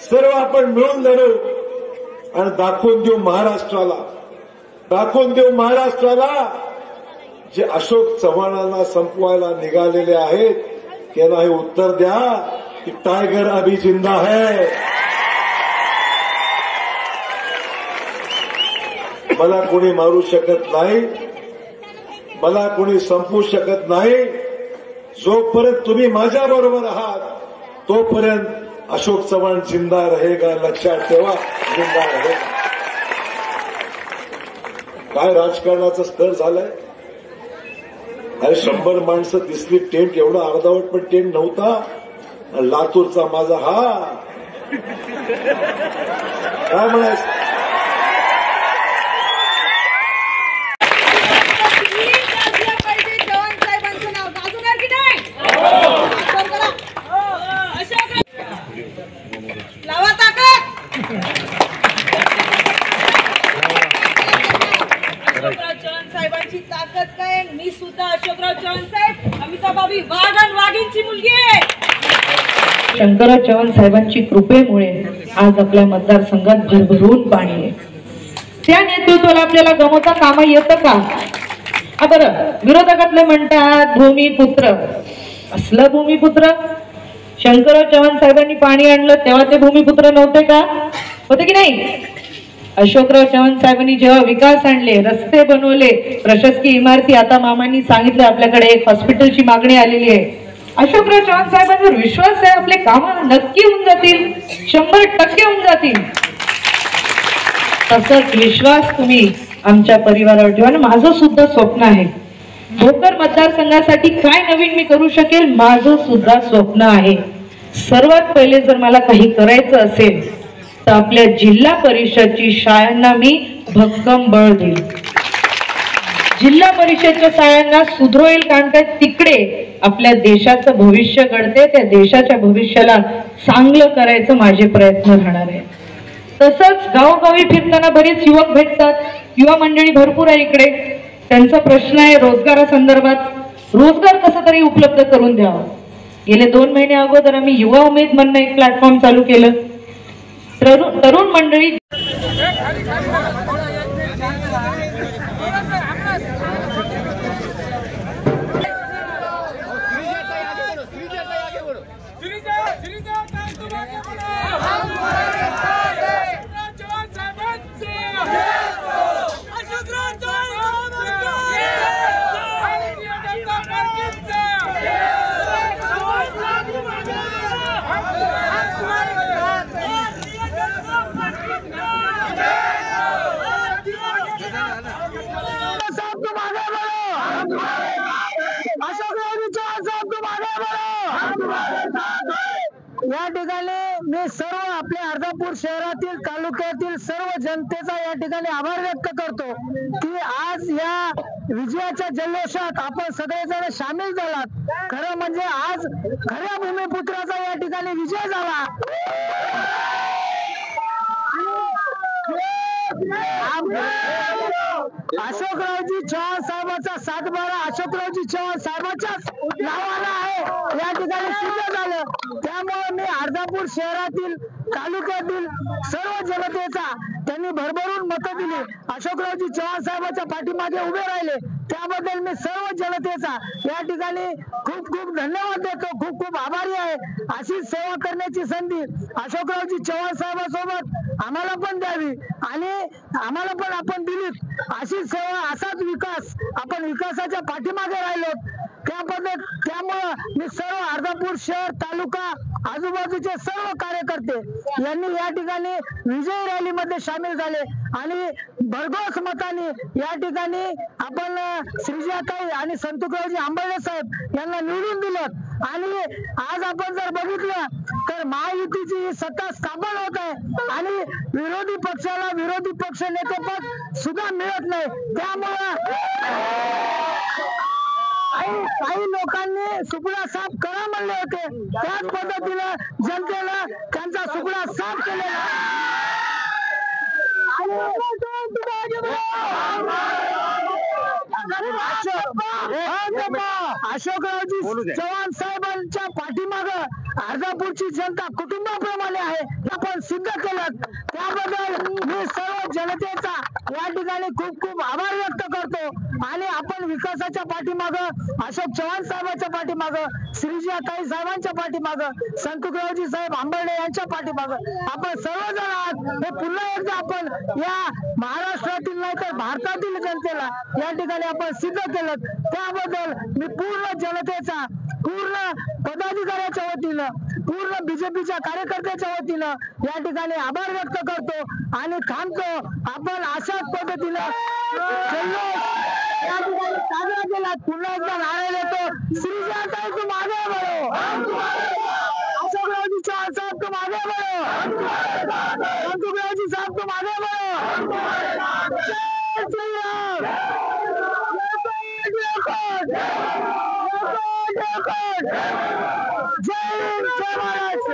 सर्व आपण मिळून लढू आणि दाखवून देऊ महाराष्ट्राला जे अशोक चव्हाणांना संपवायला निघालेले आहेत त्यांना हे उत्तर द्या की टायगर अभी जिंदा है। मला कोणी मारू शकत नाही, मला कोणी संपवू शकत नाही। जोपर्यंत तुम्ही माझ्या बरोबर आहात तोपर्यंत अशोक चव्हाण जिंदा रहेगा, लक्षात ठेवा, जिंदा रहेगा। काय राजकारणाचं स्तर झालंय? अरे 100 माणसं दिसली, टेंट एवढा अर्धावट पण टेंट नव्हता। लातूरचा माझा हा काय म्हणायचं? साहेबांची ताकद काय? मी सुद्धा अशोकराव चव्हाण साहेब, अमिताभाई वाघ आणि वाघींची मुलगी आहे। शंकरराव चव्हाण साहेबांची कृपेमुळे आज आपल्या मतदारसंघात भरभरून पाणी आहे। त्या नेतृत्वाला आपल्याला गमवता कामा येतं का? बरं, विरोधकातले म्हणतात भूमिपुत्र, असलं भूमिपुत्र? शंकरराव चव्हाण साहेबांनी पाणी आणलं तेव्हा ते भूमिपुत्र नव्हते का? होते की नाही? अशोकराव चव्हाण साहेबांनी जेव्हा विकास आणले, रस्ते बनवले, प्रशासकीय इमारती, आता मामांनी सांगितलं आपल्याकडे एक हॉस्पिटलची मागणी आलेली आहे। अशोकराव चव्हाण साहेबांवर विश्वास आहे, आपले कामं नक्की होऊन जातील, 100% होऊन जातील। तसंच विश्वास तुम्ही आमच्या परिवारावर ठेवा। माझं सुद्धा स्वप्न आहे, भोकर मतदारसंघासाठी काय नवीन मी करू शकेल, माझं सुद्धा स्वप्न आहे। सर्वात पहिले जर मला काही करायचं असेल तर आपल्या जिल्हा परिषदची शाळांना मी भक्कम बळ देईल। जिल्हा परिषदच्या शाळांना सुधरवेल, कारण काय तिकडे आपल्या देशाचं भविष्य घडते, त्या देशाच्या भविष्याला चांगलं करायचं माझे प्रयत्न राहणार आहे। तसंच गावोगावी फिरताना बरेच युवक भेटतात, युवा मंडळी भरपूर आहे इकडे, त्यांचा प्रश्न आहे रोजगारासंदर्भात, रोजगार कसा तरी उपलब्ध करून द्यावा। गेले 2 महिने अगोदर आम्ही युवा उमेद म्हणून एक प्लॅटफॉर्म चालू केलं। तरुण मंडळी या ठिकाणी मी सर्व आपल्या अर्धापूर शहरातील तालुक्यातील सर्व जनतेचा या ठिकाणी आभार व्यक्त करतो की आज या विजयाच्या जल्लोषात आपण सगळेजण सामील झालात। खरं म्हणजे आज खऱ्या भूमिपुत्राचा या ठिकाणी विजय झाला। अशोकरावजी चव्हाण साहेबांचा 7/12 अशोकरावजी चव्हाण साहेबांच्याच नावाला आहे, या ठिकाणी सिद्ध झालं। त्यामुळे मी अर्धापूर शहरातील तालुक्यातील सर्व जनतेचा त्यांनी भरभरून मतं दिली, अशोकरावजी चव्हाण साहेबांच्या पाठीमागे उभे राहिले, त्याबद्दल मी सर्व जनतेचा या ठिकाणी खूप खूप धन्यवाद देतो, खूप खूप आभारी आहे। अशीच सेवा करण्याची संधी अशोकरावजी चव्हाण साहेबांसोबत आम्हाला पण द्यावी आणि आम्हाला पण आपण दिलीत। अशीच सेवा, असाच विकास, आपण विकासाच्या पाठीमागे राहिलो त्यामुळं मी सर्व अर्धापूर शहर तालुका आजूबाजूचे सर्व कार्यकर्ते यांनी या ठिकाणी विजय रॅलीमध्ये सामील झाले आणि भरघोस मताने या ठिकाणी आपण श्रीजाताई आणि संतोषरावजी आंबळे साहेब यांना निवडून दिलं आणि आज आपण जर बघितलं तर महायुतीची सत्ता स्थापन होत आहे आणि विरोधी पक्षाला विरोधी पक्ष नेतेपद सुद्धा मिळत नाही। त्यामुळे काही लोकांनी सुपडा साफ करा म्हणले होते, त्याच पद्धतीने जनतेला त्यांचा सुपडा साफ केलेला। अशोकरावजी चव्हाण साहेबांच्या पाठीमागे अर्धापूरची जनता कुटुंबाप्रमाणे आहे, आपण सिद्ध केलं, त्याबद्दल मी सर्व जनतेचा या ठिकाणी खूप खूप आभार व्यक्त करतो. आणि आपण विकासाच्या पाठीमागं, अशोक चव्हाण साहेबांच्या पाठीमागं, श्रीजी ताई साहेबांच्या पाठीमागं, संतुकरावजी साहेब आंबर्डे यांच्या पाठीमागं आपण सर्वजण आहात. हे पुन्हा एकदा आपण या महाराष्ट्रातील नाही तर भारतातील जनतेला या ठिकाणी आपण सिद्ध केलं, त्याबद्दल मी पूर्ण जनतेचा, पूर्ण पदाधिकाऱ्याच्या वतीनं, पूर्ण बीजेपीच्या कार्यकर्त्याच्या वतीनं या ठिकाणी आभार व्यक्त करतो आणि थांबतो. आपण अशाच पद्धतीनं जल्लोष या ठिकाणी साजरा केला. पुन्हा एकदा नारे देतो, श्रीजाताई तुम आगे बढ़ो, अशोकरावजी चव्हाण साहब तुम आगे बढ़ो, संतुकरावजी साहब तुम आगे बढ़ो. जय श्रीराम, जय महाराष्ट्र.